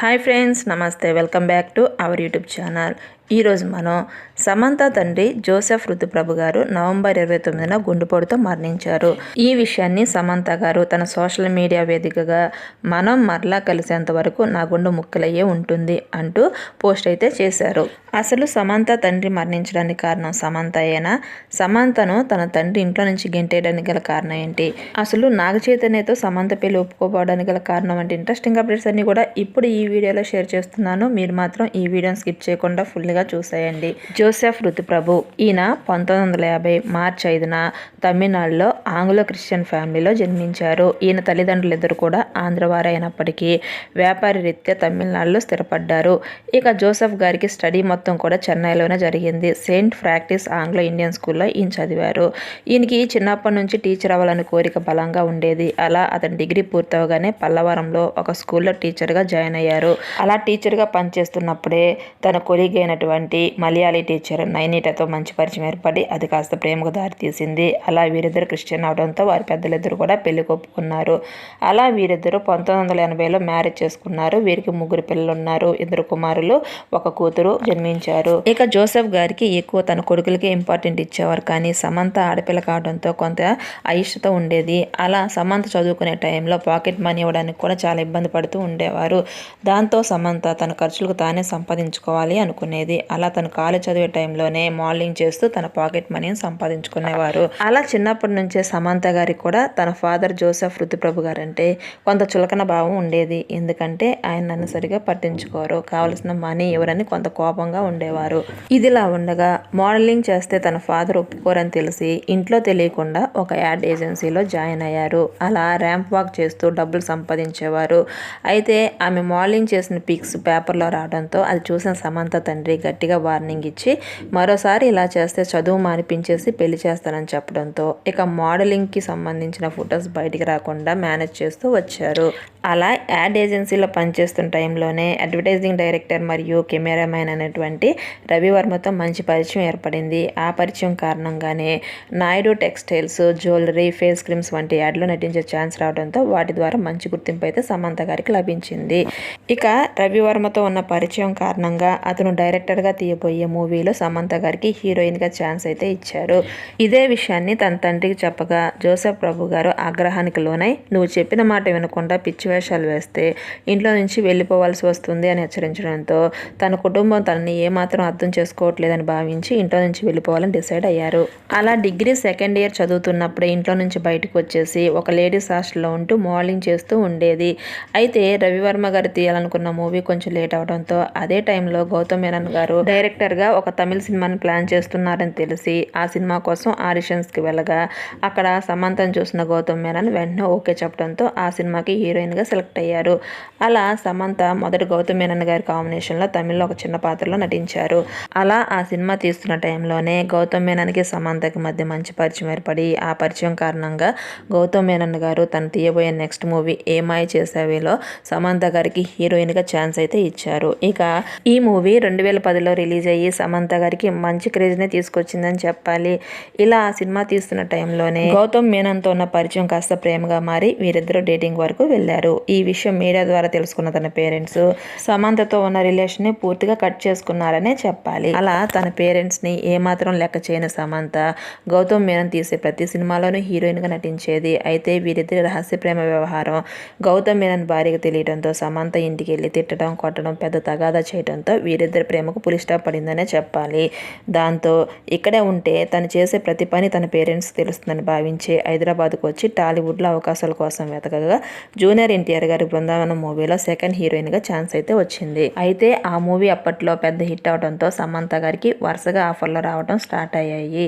Hi friends, నమస్తే. Welcome back to our YouTube channel. ఈరోజు మనం సమంత తండ్రి జోసెఫ్ రుతుప్రభు గారు నవంబర్ 29న గుండెపోటుతో మరణించారు. ఈ విషయాన్ని సమంత గారు తన సోషల్ మీడియా వేదికగా మనం మరలా కలిసేంత వరకు నా గుండె ముక్కలయ్యే ఉంటుంది అంటూ పోస్ట్ అయితే చేశారు. అసలు సమంత తండ్రి మరణించడానికి కారణం సమంత అయినా, సమంతను తన తండ్రి ఇంట్లో నుంచి గెంటేయడానికి గల కారణం ఏంటి, అసలు నాగ చైతన్యతో సమంత పెళ్లి ఒప్పుకోపోవడానికి గల కారణం వంటి ఇంట్రెస్టింగ్ అప్డేట్స్ అన్ని కూడా ఇప్పుడు ఈ వీడియోలో షేర్ చేస్తున్నాను. మీరు మాత్రం ఈ వీడియోని స్కిప్ చేయకుండా ఫుల్గా చూసేయండి. జోసెఫ్ రుతుప్రభు ఈయన 1950 మార్చి 5న తమిళనాడులో ఆంగ్లో క్రిస్టియన్ ఫ్యామిలీలో జన్మించారు. ఈయన తల్లిదండ్రులు ఇద్దరు కూడా ఆంధ్రవారు అయినప్పటికీ వ్యాపారి రీత్యా తమిళనాడులో స్థిరపడ్డారు. ఇక జోసెఫ్ గారికి స్టడీ మొత్తం కూడా చెన్నైలోనే జరిగింది. సెయింట్ ప్రాక్టీస్ ఆంగ్లో ఇండియన్ స్కూల్లో ఈయన చదివారు. ఈయనకి చిన్నప్పటి నుంచి టీచర్ అవ్వాలని కోరిక బలంగా ఉండేది. అలా అతని డిగ్రీ పూర్తవగానే పల్లవరంలో ఒక స్కూల్లో టీచర్గా జాయిన్ అయ్యారు. అలా టీచర్గా పనిచేస్తున్నప్పుడే తన కొలీగ్ అయినటువంటి మలయాళీ టీచర్ నైనిటతో మంచి పరిచయం ఏర్పడి అది కాస్త ప్రేమకు దారితీసింది. అలా వీరిద్దరు క్రిస్టియన్ అవడంతో వారి పెద్దలిద్దరు కూడా పెళ్లి ఒప్పుకున్నారు. అలా వీరిద్దరు 1980లో మ్యారేజ్ చేసుకున్నారు. వీరికి 3 పిల్లలు ఉన్నారు. 2 కుమారులు, 1 కూతురు జన్మించారు. ఇక జోసెఫ్ గారికి ఎక్కువ తన కొడుకులకే ఇంపార్టెంట్ ఇచ్చేవారు, కానీ సమంత ఆడపిల్ల కావడంతో కొంత అయిష్టత ఉండేది. అలా సమంత చదువుకునే టైంలో పాకెట్ మనీ ఇవ్వడానికి కూడా చాలా ఇబ్బంది పడుతూ ఉండేవారు. దాంతో సమంత తన ఖర్చులకు తానే సంపాదించుకోవాలి అనుకునేది. అలా తను కాలేజ్ చదివే టైంలోనే మోడలింగ్ చేస్తూ తన పాకెట్ మనీని సంపాదించుకునేవారు. అలా చిన్నప్పటి నుంచే సమంత గారికి కూడా తన ఫాదర్ జోసెఫ్ రుతుప్రభు గారు అంటే కొంత చులకన భావం ఉండేది. ఎందుకంటే ఆయన నన్ను సరిగా పట్టించుకోరు, కావలసిన మనీ ఎవరని కొంత కోపంగా ఉండేవారు. ఇదిలా ఉండగా మోడలింగ్ చేస్తే తన ఫాదర్ ఒప్పుకోరని తెలిసి ఇంట్లో తెలియకుండా ఒక యాడ్ ఏజెన్సీలో జాయిన్ అయ్యారు. అలా ర్యాంప్ వాక్ చేస్తూ డబ్బులు సంపాదించేవారు. అయితే ఆమె మోడలింగ్ చేసిన పిక్స్ పేపర్లో రావడంతో అది చూసిన సమంత తండ్రి గట్టిగా వార్నింగ్ ఇచ్చి మరోసారి ఇలా చేస్తే చదువు మానిపించేసి పెళ్లి చేస్తానని చెప్పడంతో ఇక మోడలింగ్కి సంబంధించిన ఫొటోస్ బయటికి రాకుండా మేనేజ్ చేస్తూ వచ్చారు. అలా యాడ్ ఏజెన్సీలో పనిచేస్తున్న టైంలోనే అడ్వర్టైజింగ్ డైరెక్టర్ మరియు కెమెరామ్యాన్ అనేటువంటి రవివర్మతో మంచి పరిచయం ఏర్పడింది. ఆ పరిచయం కారణంగానే Naidu textiles, jewellery, face creams వంటి యాడ్లో నటించే ఛాన్స్ రావడంతో వాటి ద్వారా మంచి గుర్తింపు అయితే సమంత గారికి లభించింది. ఇక రవివర్మతో ఉన్న పరిచయం కారణంగా అతను డైరెక్టర్గా తీయబోయే మూవీలో సమంత గారికి హీరోయిన్గా ఛాన్స్ అయితే ఇచ్చారు. ఇదే విషయాన్ని తన తండ్రికి చెప్పగా జోసెఫ్ ప్రభు గారు ఆగ్రహానికి లోనై నువ్వు చెప్పిన మాట వినకుండా పిచ్చి వేషాలు వేస్తే ఇంట్లో నుంచి వెళ్ళిపోవాల్సి వస్తుంది అని హెచ్చరించడంతో తన కుటుంబం తనని ఏమాత్రం అర్థం చేసుకోవట్లేదని భావించి ఇంట్లో నుంచి వెళ్ళిపోవాలని డిసైడ్ అయ్యారు. అలా డిగ్రీ సెకండ్ ఇయర్ చదువుతున్నప్పుడే ఇంట్లో నుంచి బయటకు వచ్చేసి ఒక లేడీస్ హాస్టల్లో ఉంటూ మోడలింగ్ చేస్తూ ఉండేది. అయితే రవివర్మ గారు తీయాలనుకున్న మూవీ కొంచెం లేట్ అవడంతో అదే టైంలో గౌతమ్ మేనన్ గారు డైరెక్టర్గా ఒక తమిళ సినిమాని ప్లాన్ చేస్తున్నారని తెలిసి ఆ సినిమా కోసం ఆడిషన్స్కి వెళ్ళగా అక్కడ సమంతను చూసిన గౌతమ్ మేనన్ వెంటనే ఓకే చెప్పడంతో ఆ సినిమాకి హీరోయిన్గా సెలెక్ట్ అయ్యారు. అలా సమంత మొదటి గౌతమ్ మేనన్ గారి కాంబినేషన్లో తమిళ్లో ఒక చిన్న పాత్రలో నటించారు. అలా ఆ సినిమా తీస్తున్న టైంలోనే గౌతమ్ మేనన్కి సమంతకి మధ్య మంచి పరిచయం ఏర్పడి ఆ పరిచయం కారణంగా గౌతమ్ మేనన్ గారు తను తీయబోయే నెక్స్ట్ మూవీ ఏమాయ చేసావేలో సమంత గారికి హీరోయిన్గా ఛాన్స్ అయితే ఇచ్చారు. ఇక ఈ మూవీ 2010లో రిలీజ్ అయ్యి సమంత గారికి మంచి క్రేజ్నే తీసుకొచ్చిందని చెప్పాలి. ఇలా ఆ సినిమా తీస్తున్న టైంలోనే గౌతమ్ మేనన్తో ఉన్న పరిచయం కాస్త ప్రేమగా మారి వీరిద్దరూ డేటింగ్ వరకు వెళ్ళారు. ఈ విషయం మీడియా ద్వారా తెలుసుకున్న తన పేరెంట్స్ సమంతతో ఉన్న రిలేషన్ని పూర్తిగా కట్ చేసుకున్నారనే చెప్పాలి. అలా తన పేరెంట్స్ని ఏమాత్రం లెక్క చేయని సమంత గౌతమ్ మేనన్ తీసే ప్రతి సినిమాలోనూ హీరోయిన్గా నటించేది. అయితే వీరిద్దరి రహస్య ప్రేమ వ్యవహారం గౌతమ్ మేనన్ భార్యకు తెలియడంతో సమంత ఇంటికి వెళ్ళి తిట్టడం, కొట్టడం, పెద్ద తగాదా చేయడంతో వీరిద్దరి ప్రేమకు పులి స్టాప్ పడిందనే చెప్పాలి. దాంతో ఇక్కడే ఉంటే తను చేసే ప్రతి పని తన పేరెంట్స్కి తెలుస్తుందని భావించి హైదరాబాద్కు వచ్చి టాలీవుడ్లో అవకాశాల కోసం వెతకగా జూనియర్ ఎన్టీఆర్ గారి బృందావనం మూవీలో సెకండ్ హీరోయిన్గా ఛాన్స్ అయితే వచ్చింది. అయితే ఆ మూవీ అప్పట్లో పెద్ద హిట్ అవడంతో సమంత గారికి వరుసగా ఆఫర్లు రావడం స్టార్ట్ అయ్యాయి.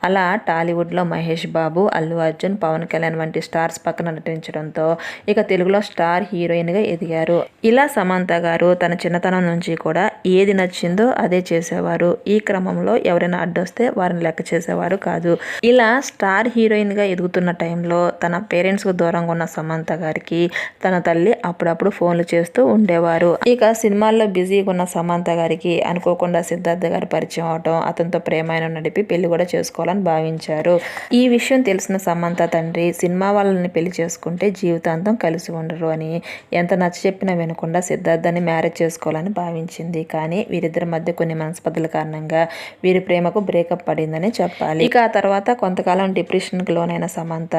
అలా టాలీవుడ్లో మహేష్ బాబు, అల్లు అర్జున్, పవన్ కళ్యాణ్ వంటి స్టార్స్ పక్కన నటించడంతో ఇక తెలుగులో స్టార్ హీరోయిన్గా ఎదిగారు. ఇలా సమంత గారు తన చిన్నతనం నుంచి కూడా ఏది నచ్చిందో చెప్పిందో అదే చేసేవారు. ఈ క్రమంలో ఎవరైనా అడ్డొస్తే వారిని లెక్క చేసేవారు కాదు. ఇలా స్టార్ హీరోయిన్గా ఎదుగుతున్న టైంలో తన పేరెంట్స్కు దూరంగా ఉన్న సమంత గారికి తన తల్లి అప్పుడప్పుడు ఫోన్లు చేస్తూ ఉండేవారు. ఇక సినిమాల్లో బిజీగా ఉన్న సమంత గారికి అనుకోకుండా సిద్ధార్థ గారు పరిచయం అవటం, అతనితో ప్రేమాయణం నడిపి పెళ్లి కూడా చేసుకోవాలని భావించారు. ఈ విషయం తెలిసిన సమంత తండ్రి సినిమా వాళ్ళని పెళ్లి చేసుకుంటే జీవితాంతం కలిసి ఉండరు అని ఎంత నచ్చ చెప్పినా వినకుండా సిద్ధార్థని మ్యారేజ్ చేసుకోవాలని భావించింది. కానీ వీరిద్దరి మధ్య కొన్ని మనస్పర్ధల కారణంగా వీరి ప్రేమకు బ్రేకప్ పడిందని చెప్పాలి. ఇక ఆ తర్వాత కొంతకాలం డిప్రెషన్కి లోనైన సమంత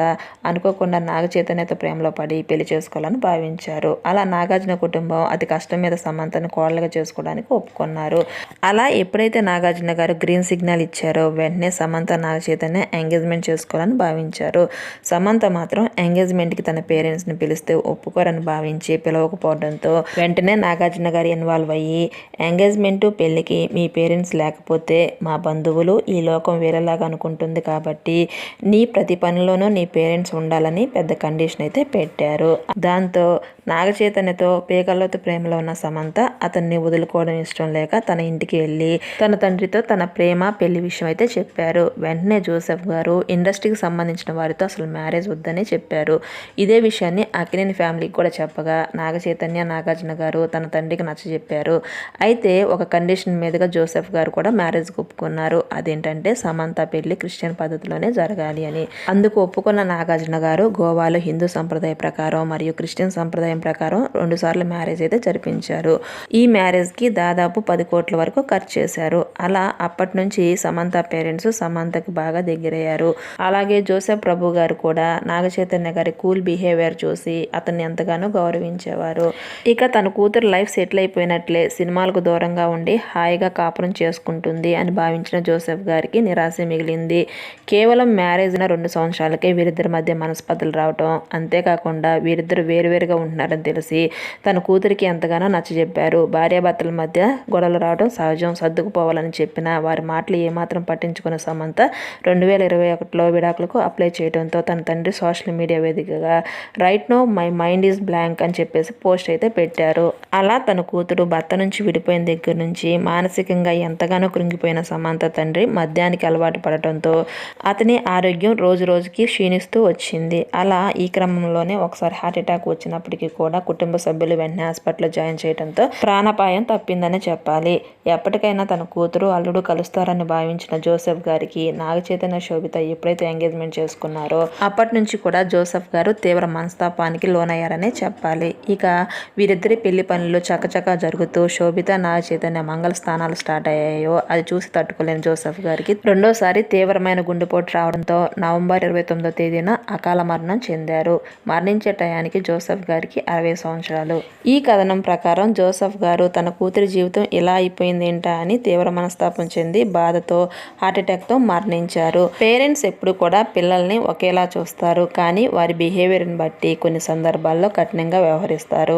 అనుకోకుండా నాగ చైతన్యతో ప్రేమలో పడి పెళ్లి చేసుకోవాలని భావించారు. అలా నాగార్జున కుటుంబం అతి కష్టం మీద సమంతని కోడలుగా చేసుకోవడానికి ఒప్పుకున్నారు. అలా ఎప్పుడైతే నాగార్జున గారు గ్రీన్ సిగ్నల్ ఇచ్చారో వెంటనే సమంత నాగ చైతన్య ఎంగేజ్మెంట్ చేసుకోవాలని భావించారు. సమంత మాత్రం ఎంగేజ్మెంట్కి తన పేరెంట్స్ని పిలిస్తే ఒప్పుకోరని భావించి పిలవకపోవడంతో వెంటనే నాగార్జున గారు ఇన్వాల్వ్ అయ్యి ఎంగేజ్మెంట్ పెళ్లికి మీ పేరెంట్స్ లేకపోతే మా బంధువులు ఈ లోకం వేరేలాగా అనుకుంటుంది కాబట్టి నీ ప్రతి పనిలోనూ నీ పేరెంట్స్ ఉండాలని పెద్ద కండిషన్ అయితే పెట్టారు. దాంతో నాగ చైతన్యతో పేకల్లోతో ప్రేమలో ఉన్న సమంత అతన్ని వదులుకోవడం ఇష్టం లేక తన ఇంటికి వెళ్ళి తన తండ్రితో తన ప్రేమ పెళ్లి విషయం అయితే చెప్పారు. వెంటనే జోసెఫ్ గారు ఇండస్ట్రీకి సంబంధించిన వారితో అసలు మ్యారేజ్ వద్దని చెప్పారు. ఇదే విషయాన్ని అక్కినేని ఫ్యామిలీకి కూడా చెప్పగా నాగ చైతన్య నాగార్జున గారు తన తండ్రికి నచ్చజెప్పారు. అయితే ఒక కండిషన్ మీదుగా జోసెఫ్ గారు కూడా మ్యారేజ్కి ఒప్పుకున్నారు. అదేంటంటే సమంత పెళ్లి క్రిస్టియన్ పద్ధతిలోనే జరగాలి అని. అందుకు ఒప్పుకున్న నాగార్జున గారు గోవాలో హిందూ సంప్రదాయ ప్రకారం మరియు క్రిస్టియన్ సంప్రదాయం ప్రకారం 2 సార్లు మ్యారేజ్ అయితే జరిపించారు. ఈ మ్యారేజ్కి దాదాపు 10 కోట్ల వరకు ఖర్చు చేశారు. అలా అప్పటి నుంచి సమంత పేరెంట్స్ సమంతకి బాగా దగ్గరయ్యారు. అలాగే జోసెఫ్ ప్రభు గారు కూడా నాగ చైతన్య గారి కూల్ బిహేవియర్ చూసి అతన్ని ఎంతగానో గౌరవించేవారు. ఇక తన కూతురు లైఫ్ సెటిల్ అయిపోయినట్లే సినిమాలకు దూరంగా ఉండి హాయిగా కాపురం చేసుకుంటుంది అని భావించిన జోసెఫ్ గారికి నిరాశ మిగిలింది. కేవలం మ్యారేజ్ అయిన 2 సంవత్సరాలకే వీరిద్దరి మధ్య మనస్పర్ధలు రావటం, అంతేకాకుండా వీరిద్దరు వేరువేరుగా ఉంటున్నారని తెలిసి తన కూతురికి ఎంతగానో నచ్చజెప్పారు. భార్యాభర్తల మధ్య గొడవలు రావడం సహజం, సర్దుకుపోవాలని చెప్పినా వారి మాటలు ఏమాత్రం పట్టించుకున్న సమంత 2021లో విడాకులకు అప్లై చేయడంతో తన తండ్రి సోషల్ మీడియా వేదికగా right no my mind is blank అని చెప్పేసి పోస్ట్ అయితే పెట్టారు. అలా తన కూతురు భర్త నుంచి విడిపోయిన దగ్గర నుంచి మానసికంగా ఎంతగానో కృంగిపోయిన సమంత తండ్రి మద్యానికి అలవాటు పడటంతో అతని ఆరోగ్యం రోజు రోజుకి క్షీణిస్తూ వచ్చింది. అలా ఈ క్రమంలోనే ఒకసారి హార్ట్ అటాక్ వచ్చినప్పటికీ కూడా కుటుంబ సభ్యులు వెంటనే హాస్పిటల్లో జాయిన్ చేయడంతో ప్రాణాపాయం తప్పిందని చెప్పాలి. ఎప్పటికైనా తన కూతురు అల్లుడు కలుస్తారని భావించిన జోసెఫ్ గారికి నాగ చైతన్య శోభిత ఎప్పుడైతే ఎంగేజ్మెంట్ చేసుకున్నారో అప్పటి నుంచి కూడా జోసెఫ్ గారు తీవ్ర మనస్తాపానికి లోనయ్యారనే చెప్పాలి. ఇక వీరిద్దరి పెళ్లి పనులు చకచకా జరుగుతూ శోభిత నాగ చైతన్య మంగళ స్థానాలు స్టార్ట్ అయ్యాయో అది చూసి తట్టుకోలేని జోసెఫ్ గారికి రెండోసారి తీవ్రమైన గుండెపోటు రావడంతో నవంబర్ 29వ తేదీన అకాల మరణం చెందారు. మరణించే టయానికి జోసెఫ్ గారికి 60 సంవత్సరాలు. ఈ కథనం ప్రకారం జోసెఫ్ గారు తన కూతురి జీవితం ఇలా అయిపోయింది ఏంటా అని తీవ్ర మనస్తాపం చెంది బాధతో హార్ట్అటాక్తో మరణించారు. పేరెంట్స్ ఎప్పుడు కూడా పిల్లల్ని ఒకేలా చూస్తారు, కానీ వారి బిహేవియర్ని బట్టి కొన్ని సందర్భాల్లో కఠినంగా వ్యవహరిస్తారు.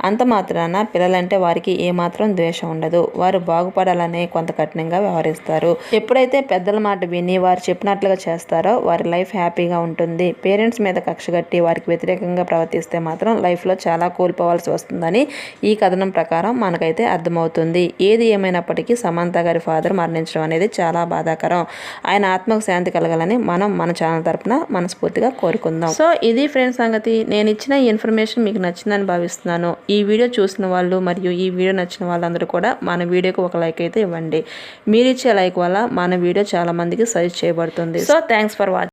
అంత మాత్రాన పిల్లలంటే వారికి ఏమాత్రం ద్వేషం ఉండదు. వారు బాగుపడాలనే కొంత కఠినంగా వ్యవహరిస్తారు. ఎప్పుడైతే పెద్దల మాట విని వారు చెప్పినట్లుగా చేస్తారో వారి లైఫ్ హ్యాపీగా ఉంటుంది. పేరెంట్స్ మీద కక్షగట్టి వారికి వ్యతిరేకంగా ప్రవర్తిస్తే మాత్రం లైఫ్లో చాలా కోల్పోవాల్సి వస్తుందని ఈ కథనం ప్రకారం మనకైతే అర్థమవుతుంది. ఏది ఏమైనప్పటికీ సమంత గారి ఫాదర్ మరణించడం అనేది చాలా బాధాకరం. ఆయన ఆత్మకు శాంతి కలగాలని మనం మన ఛానల్ తరపున మనస్ఫూర్తిగా కోరుకుందాం. సో ఇది ఫ్రెండ్స్ సంగతి. నేను ఇచ్చిన ఈ ఇన్ఫర్మేషన్ మీకు నచ్చిందని భావిస్తున్నాను. ఈ వీడియో చూసిన వాళ్ళు మరియు ఈ వీడియో నచ్చిన వాళ్ళందరూ కూడా మన వీడియోకి ఒక లైక్ అయితే ఇవ్వండి. మీరు ఇచ్చే లైక్ వల్ల మన వీడియో చాలా మందికి సజెస్ట్ చేయబడుతుంది. So thanks for watching.